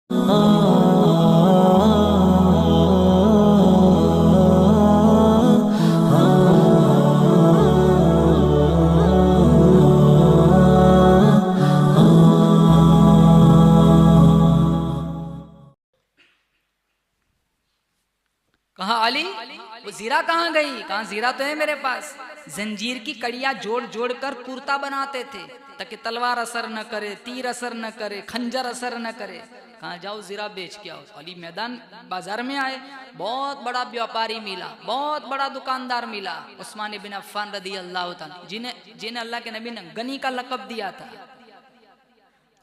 कहा अली वो जीरा कहाँ गई? कहा जीरा तो है मेरे पास। जंजीर की कड़ियां जोड़ जोड़ कर कुर्ता बनाते थे ताकि तलवार असर न करे, तीर असर न करे, खंजर असर न करे। कहाँ जाओ जीरा बेच के आओ। अली मैदान बाजार में आए, बहुत बड़ा व्यापारी मिला, बहुत बड़ा दुकानदार मिला, उस्मान इब्न अफ़्फ़ान रज़ी अल्लाह तआला, जिन्हें अल्लाह के नबी ने गनी का लक़ब दिया था।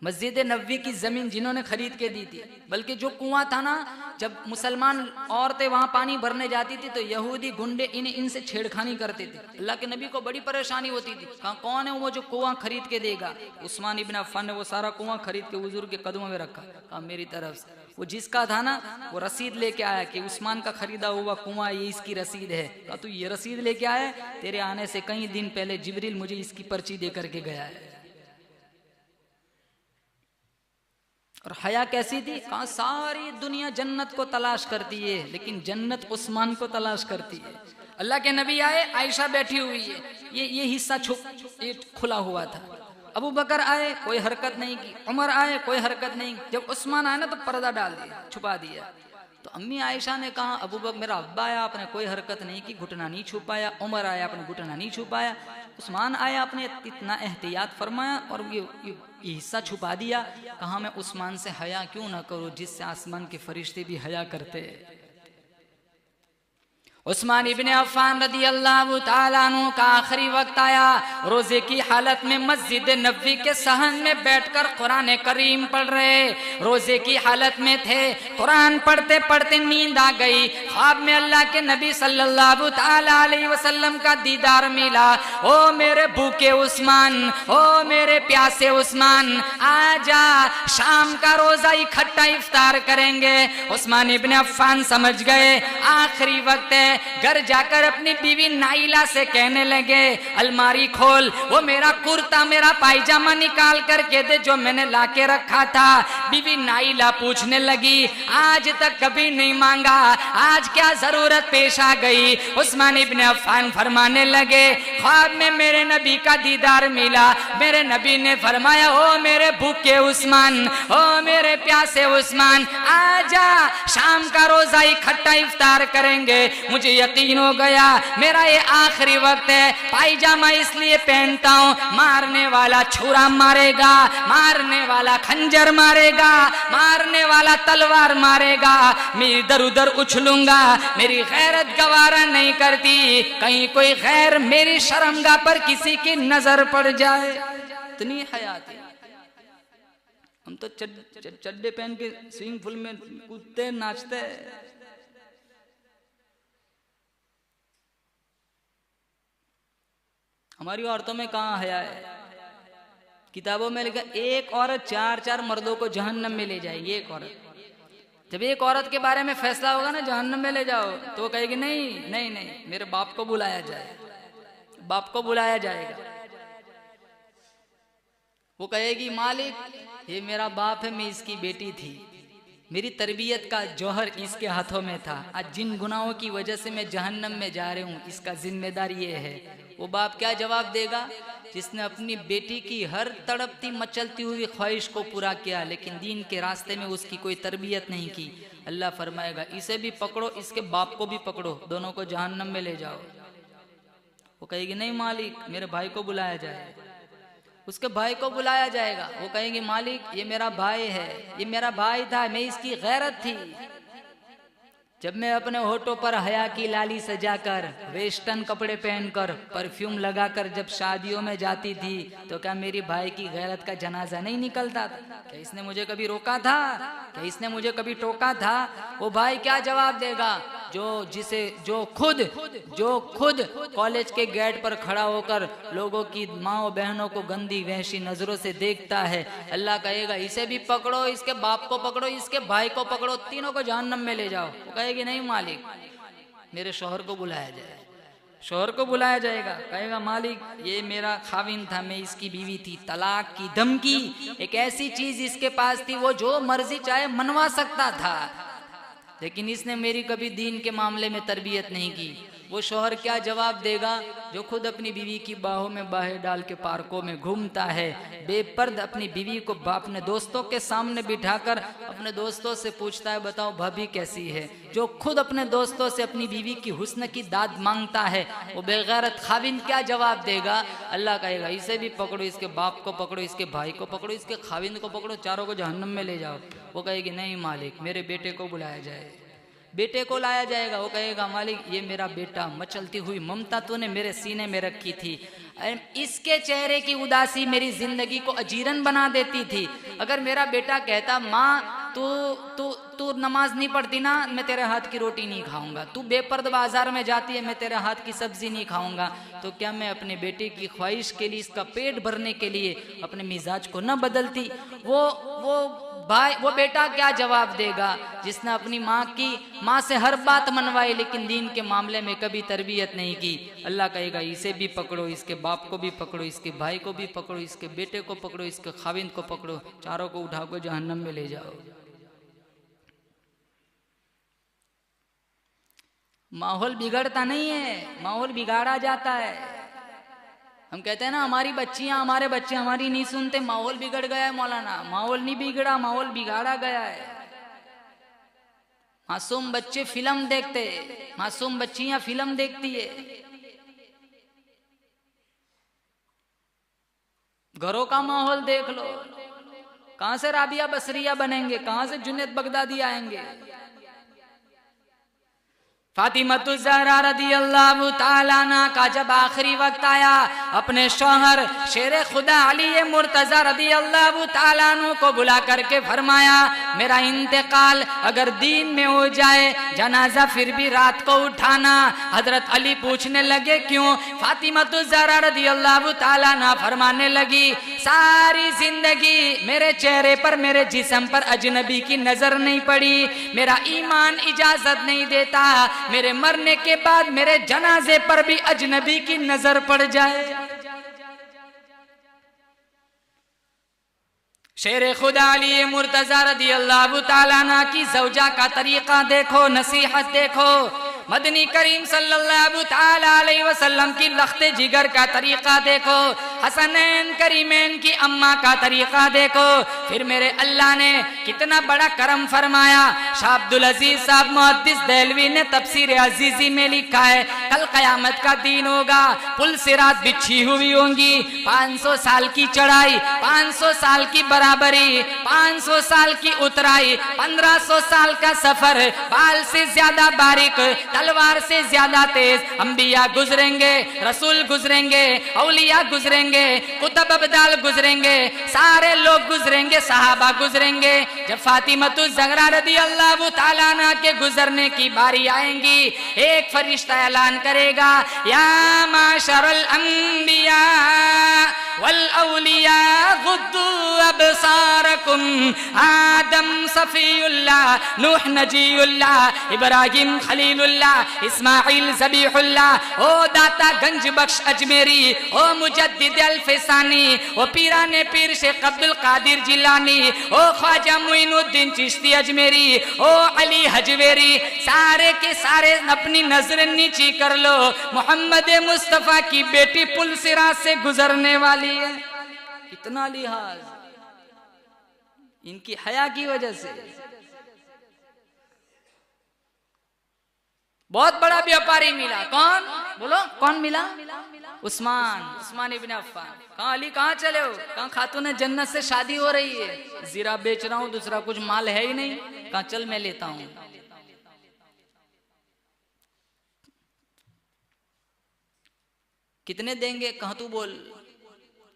मस्जिद नबवी की जमीन जिन्होंने खरीद के दी थी। बल्कि जो कुआं था ना, जब मुसलमान औरतें वहां पानी भरने जाती थी तो यहूदी गुंडे इनसे छेड़खानी करते थे। अल्लाह के नबी को बड़ी परेशानी होती थी। कहा कौन है वो जो कुआं खरीद के देगा? उस्मान इब्न अफ़्फ़ान ने वो सारा कुआं खरीद के हुजूर के कदमों में रखा। कहा मेरी तरफ से। वो जिसका था ना, वो रसीद लेके आया कि उस्मान का खरीदा हुआ कुआं ये इसकी रसीद है। कहा तू ये रसीद लेके आया? तेरे आने से कई दिन पहले जिब्रील मुझे इसकी पर्ची दे करके गया है। और हया कैसी थी? कहा सारी दुनिया जन्नत को तलाश करती है लेकिन जन्नत उस्मान को तलाश करती है। अल्लाह के नबी आए, आयशा बैठी हुई है, ये हिस्सा ये खुला हुआ था। अबू बकर आए, कोई हरकत नहीं की। उमर आए, कोई हरकत नहीं। जब उस्मान आया ना तो पर्दा डाल दिया, छुपा दिया। तो अम्मी आयशा ने कहा अबू बकर मेरा अब्बा आया, आपने कोई हरकत नहीं की, घुटना नहीं छुपाया। उमर आया, आपने घुटना नहीं छुपाया। उस्मान आया, आपने इतना एहतियात फरमाया और ये हिस्सा छुपा दिया। कहा मैं उस्मान से हया क्यों ना करूं जिससे आसमान के फरिश्ते भी हया करते। उस्मान इब्न अफ़्फ़ान रज़ी अल्लाह तआला अन्हु का आखिरी वक्त आया। रोजे की हालत में मस्जिद नबवी के सहन में बैठकर कुरान करीम पढ़ रहे। रोजे की हालत में थे, कुरान पढ़ते पढ़ते नींद आ गई। ख्वाब में अल्लाह के नबी सल्लल्लाहु तआला अलैहि वसल्लम का दीदार मिला। ओ मेरे भूखे उस्मान, ओ मेरे प्यासे उस्मान, आजा शाम का रोजा इकट्ठा इफ्तार करेंगे। उस्मान इब्न अफ़्फ़ान समझ गए आखिरी वक्त है। घर जाकर अपनी बीवी नाइला से कहने लगे अलमारी खोल, वो मेरा कुर्ता मेरा पायजामा निकाल कर के दे जो मैंने लाके रखा था। बीवी नाइला पूछने लगी आज तक कभी नहीं मांगा, आज क्या जरूरत पेश आ गई? उस्मान इब्न अफ़्फ़ान फरमाने लगे ख्वाब में मेरे नबी का दीदार मिला। मेरे नबी ने फरमाया ओ मेरे भूखे उस्मान, ओ मेरे प्यासे उस्मान, आजा शाम का रोजा इकट्ठा इफ्तार करेंगे। मुझे यकीन हो गया मेरा ये आखिरी वक्त है। पायजामा इसलिए पहनता हूँ, मारने वाला छुरा मारेगा, मारने वाला खंजर मारेगा, मारने वाला तलवार मारेगा, मैं इधर उधर उछलूंगा। मेरी गैरत गवारा नहीं करती कहीं कोई गैर मेरी शर्मगाह पर किसी की नजर पड़ जाए। इतनी हयाती। हम तो चड्डे पहन के स्विमिंग पूल में कूदते नाचते। हमारी औरतों में कहाँ हया है? किताबों में लिखा एक औरत चार चार मर्दों को जहन्नम में ले जाएगी। एक औरत। जब एक औरत के बारे में फैसला होगा ना जहन्नम में ले जाओ, तो वो कहेगी नहीं नहीं नहीं, मेरे बाप को बुलाया जाए, बाप को बुलाया जाएगा। वो कहेगी मालिक ये मेरा बाप है, मैं इसकी बेटी थी, मेरी तरबियत का जौहर इसके हाथों में था, आज जिन गुनाहों की वजह से मैं जहन्नम में जा रही हूँ इसका जिम्मेदार ये है। वो बाप क्या जवाब देगा? जिसने अपनी बेटी की हर तड़पती मचलती हुई ख्वाहिश को पूरा किया लेकिन दीन के रास्ते में उसकी कोई तरबियत नहीं की। अल्लाह फरमाएगा इसे भी पकड़ो, इसके बाप को भी पकड़ो, दोनों को जहन्नम में ले जाओ। वो कहेगी नहीं मालिक मेरे भाई को बुलाया जाए। उसके भाई को बुलाया जाएगा। वो कहेंगे मालिक ये मेरा भाई है, ये मेरा भाई था, मैं इसकी गैरत थी। जब मैं अपने होठों पर हया की लाली सजाकर, वेस्टर्न कपड़े पहनकर, परफ्यूम लगाकर जब शादियों में जाती थी तो क्या मेरी भाई की गैरत का जनाजा नहीं निकलता था? क्या इसने मुझे कभी रोका था? क्या इसने मुझे कभी टोका था? वो भाई क्या जवाब देगा? जो खुद कॉलेज के गेट पर खड़ा होकर लोगों की माँ बहनों को गंदी वहशी नजरों से देखता है। अल्लाह कहेगा इसे भी पकड़ो, इसके बाप को पकड़ो, इसके भाई को पकड़ो, तीनों को जहन्नम में ले जाओ। वो कहेगी नहीं मालिक मेरे शौहर को बुलाया जाए। शोहर को बुलाया जाएगा, कहेगा मालिक ये मेरा खाविन था, मैं इसकी बीवी थी, तलाक की धमकी एक ऐसी चीज इसके पास थी, वो जो मर्जी चाहे मनवा सकता था, लेकिन इसने मेरी कभी दीन के मामले में तरबियत नहीं की। वो शोहर क्या जवाब देगा जो खुद अपनी बीवी की बाहों में बाहें डाल के पार्कों में घूमता है, बेपर्द अपनी बीवी को अपने दोस्तों के सामने बिठाकर अपने दोस्तों से पूछता है बताओ भाभी कैसी है, जो खुद अपने दोस्तों से अपनी बीवी की हुस्न की दाद मांगता है, वो बेगैरत खाविन क्या जवाब देगा? अल्लाह कहेगा इसे भी पकड़ो, इसके बाप को पकड़ो, इसके भाई को पकड़ो, इसके खाविन को पकड़ो, चारों को जहन्नम में ले जाओ। वो कहेगी नहीं मालिक मेरे बेटे को बुलाया जाए। बेटे को लाया जाएगा, वो कहेगा मालिक ये मेरा बेटा, मचलती हुई ममता तूने मेरे सीने में रखी थी, इसके चेहरे की उदासी मेरी जिंदगी को अजीरन बना देती थी। अगर मेरा बेटा कहता माँ तू तू तू नमाज नहीं पढ़ती ना, मैं तेरे हाथ की रोटी नहीं खाऊंगा, तू बेपर्द बाजार में जाती है, मैं तेरे हाथ की सब्जी नहीं खाऊंगा, तो क्या मैं अपने बेटे की ख्वाहिश के लिए, इसका पेट भरने के लिए अपने मिजाज को न बदलती? वो बेटा क्या जवाब देगा जिसने अपनी माँ से हर बात मनवाई लेकिन दीन के मामले में कभी तरबियत नहीं की? अल्लाह कहेगा इसे भी पकड़ो, इसके बाप को भी पकड़ो, इसके भाई को भी पकड़ो, इसके बेटे को पकड़ो, इसके खाविंद को पकड़ो, चारों को उठाकर जहन्नम में ले जाओ। माहौल बिगड़ता नहीं है, माहौल बिगाड़ा जाता है। हम कहते हैं ना हमारी बच्चियां हमारे बच्चे हमारी नहीं सुनते, माहौल बिगड़ गया है मौलाना। माहौल नहीं बिगड़ा, माहौल बिगाड़ा गया है। मासूम बच्चे फिल्म देखते, मासूम बच्चियां फिल्म देखती है। घरों का माहौल देख लो, कहां से राबिया बसरिया बनेंगे, कहां से जुनैद बगदादी आएंगे। फातिमतुज़ ज़हरा रज़ियल्लाहु ताला अन्हा का जब आखिरी वक्त आया, अपने शौहर शेर खुदा अली मुर्तज़ा रज़ियल्लाहु ताला अन्हु को बुला करके फरमाया मेरा इंतकाल अगर दीन में हो जाए, जनाजा फिर भी रात को उठाना। हजरत अली पूछने लगे क्यों? फातिमतुज़ ज़हरा रज़ियल्लाहु ताला अन्हा फरमाने लगी सारी जिंदगी मेरे चेहरे पर, मेरे जिस्म पर अजनबी की नजर नहीं पड़ी, मेरा ईमान इजाजत नहीं देता मेरे मरने के बाद मेरे जनाजे पर भी अजनबी की नजर पड़ जाए। शेर खुदा अली मुर्तज़ा रज़ियल्लाहु ताला अन्हा की ज़ौजा का तरीका देखो, नसीहत देखो। मदनी करीम सल्लल्लाहु ताला अलैहि वसल्लम की लख्ते जिगर का तरीका देखो, हसनैन करीमैन की अम्मा का तरीका देखो। फिर मेरे अल्लाह ने कितना बड़ा करम फरमाया। शाह अब्दुल अजीज साहब मुहद्दिस देहलवी ने तफसीर अजीजी में लिखा है कल कयामत का दिन होगा, पुल सिरात बिछी हुई होंगी, 500 साल की चढ़ाई, 500 साल की बराबरी, 500 साल की उतराई, 1500 साल का सफर, बाल से ज्यादा बारीक, तलवार से ज्यादा तेज अंबिया गुजरेंगे, रसूल गुजरेंगे, औलिया गुजरेंगे, कुतुब अब्दाल गुजरेंगे, सारे लोग गुजरेंगे, सहाबा गुजरेंगे। जब फातिमतुज़ ज़हरा रज़ियल्लाहु ताला अन्हा के गुजरने की बारी आएंगी, एक फरिश्ता ऐलान करेगा या माशरल अंबिया वल औलिया गुद्दू अबसारकुम, आदम सफीउल्लाह, नूह नजीउल्लाह, इब्राहिम खलीलुल्लाह, इस्माइल ज़बीहुल्लाह, ओ दाता गंज बख्श अजमेरी, ओ मुजद्दिद अल्फसानी, ओ पीराने पीर शेख अब्दुल कादिर जिलानी, ओ ख्वाजा मुइनुद्दीन चिश्ती अजमेरी, ओ अली हजवेरी, सारे के सारे अपनी नजर नीची कर लो, मोहम्मद मुस्तफा की बेटी पुल सिरात से गुजरने वाली है। कितना लिहाज इनकी हया की वजह से। बहुत बड़ा व्यापारी मिला, कौन बोलो कौन मिला? उस्मान इब्न अफ्फान। कहाँ अली कहाँ चले हो? कहाँ खातून जन्नत से शादी हो रही है, जीरा बेच रहा हूँ, दूसरा कुछ माल है ही नहीं, कहाँ चल मैं लेता हूँ। कितने देंगे? कहाँ तू बोल,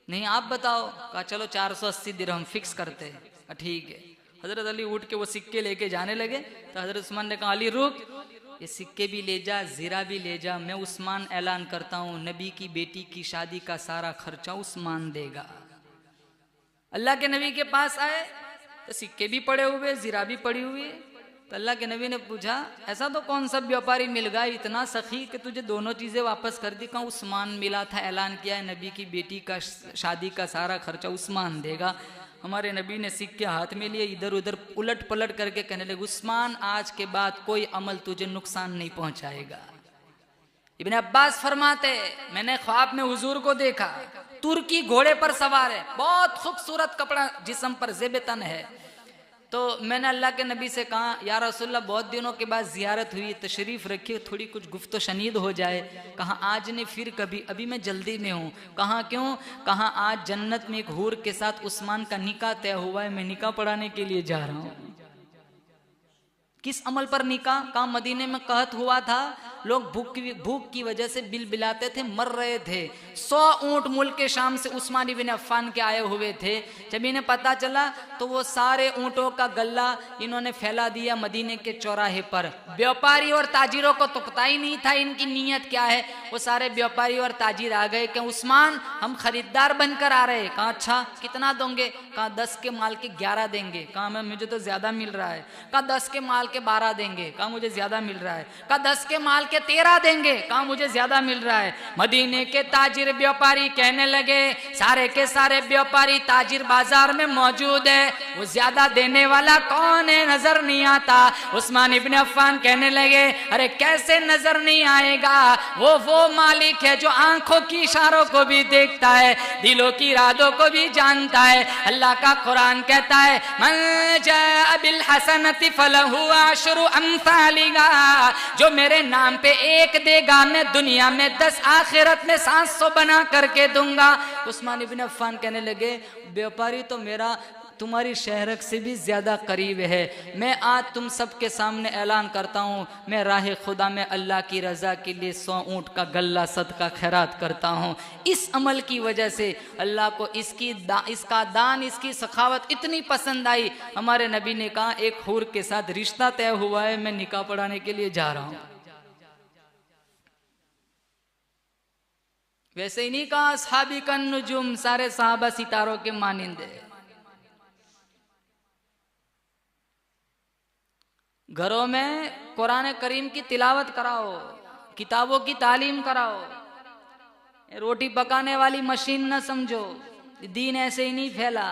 नहीं आप बताओ। कहा चलो 480 दिरहम फिक्स करते हैं। ठीक है। हजरत अली उठ के वो सिक्के लेके जाने लगे तो हजरत उस्मान ने कहा अली रुक, ये सिक्के भी ले जा, जीरा भी ले जा, मैं उस्मान ऐलान करता हूँ नबी की बेटी की शादी का सारा खर्चा उस्मान देगा। अल्लाह के नबी के पास आए तो सिक्के भी पड़े हुए, जीरा भी पड़ी हुई है। तो अल्लाह के नबी ने पूछा ऐसा तो कौन सा व्यापारी मिल गया इतना सखी कि तुझे दोनों चीज़ें वापस कर दी? कहाँ उस्मान मिला था, ऐलान किया है नबी की बेटी का शादी का सारा खर्चा उस्मान देगा। हमारे नबी ने सिक्के हाथ में लिए, इधर उधर उलट पलट करके कहने लगे उस्मान आज के बाद कोई अमल तुझे नुकसान नहीं पहुंचाएगा। इब्न अब्बास फरमाते मैंने ख्वाब में हुजूर को देखा, तुर्की घोड़े पर सवार है, बहुत खूबसूरत कपड़ा जिस्म पर ज़ेब तन है। तो मैंने अल्लाह के नबी से कहा या रसूलल्लाह बहुत दिनों के बाद ज़ियारत हुई, तशरीफ़ रखिए, थोड़ी कुछ गुफ्तो शनीद हो जाए। कहा आज नहीं फिर कभी, अभी मैं जल्दी में हूँ। कहा क्यों? कहा आज जन्नत में एक हूर के साथ उस्मान का निकाह तय हुआ है, मैं निकाह पढ़ाने के लिए जा रहा हूँ। किस अमल पर निकाह? कहा मदीने में कहत हुआ था, लोग भूख की वजह से बिलबिलाते थे, मर रहे थे। 100 ऊंट मुल्क के शाम से उस्मान इब्न अफ़्फ़ान के आए हुए थे। जब इन्हें पता चला तो वो सारे ऊंटों का गल्ला इन्होंने फैला दिया मदीने के चौराहे पर। व्यापारी और ताजिरों को तो पता ही नहीं था इनकी नीयत क्या है। वो सारे व्यापारी और ताजिर आ गए कि उस्मान हम खरीदार बनकर आ रहे। कहा अच्छा कितना दोगे? कहा 10 के माल के 11 देंगे। कहा मैं मुझे तो ज्यादा मिल रहा है। कहा 10 के माल के 12 देंगे। कहा मुझे ज्यादा मिल रहा है। कहा 10 के माल के 13 देंगे। कहा मुझे ज्यादा मिल रहा है। मदीने के ताजिर व्यापारी कहने लगे, सारे के सारे व्यापारी ताजिर बाजार में मौजूद है, वो ज्यादा देने वाला कौन है नजर नहीं आता। उस्मान इब्न अफ़्फ़ान कहने लगे अरे कैसे नजर नहीं आएगा, वो मालिक है जो आंखों की इशारों को भी देखता है, दिलों की इरादों को भी जानता है। अल्लाह का कुरान कहता है मन जाअ बिल हसनति फलहु अशरु अम्सालिहा, जो मेरे नाम पे एक देगा मैं दुनिया में 10 आखिरत में 700 बना करके दूंगा। उस्मान इब्न अफ़्फ़ान कहने लगे व्यापारी तो मेरा तुम्हारी शहरक से भी ज़्यादा करीब है। मैं आज तुम सबके सामने ऐलान करता हूँ, मैं राह खुदा में अल्लाह की रज़ा के लिए 100 ऊँट का गल्ला सदका खैरात करता हूँ। इस अमल की वजह से अल्लाह को इसका दान, इसकी सखावत इतनी पसंद आई। हमारे नबी ने कहा एक हूर के साथ रिश्ता तय हुआ है, मैं निकाह पढ़ाने के लिए जा रहा हूँ। वैसे ही नहीं कहा असहाबी कन नुजुम, सारे सहाबा सितारों के मानिंदे। घरों में कुरान करीम की तिलावत कराओ, किताबों की तालीम कराओ। रोटी पकाने वाली मशीन न समझो, दीन ऐसे ही नहीं फैला।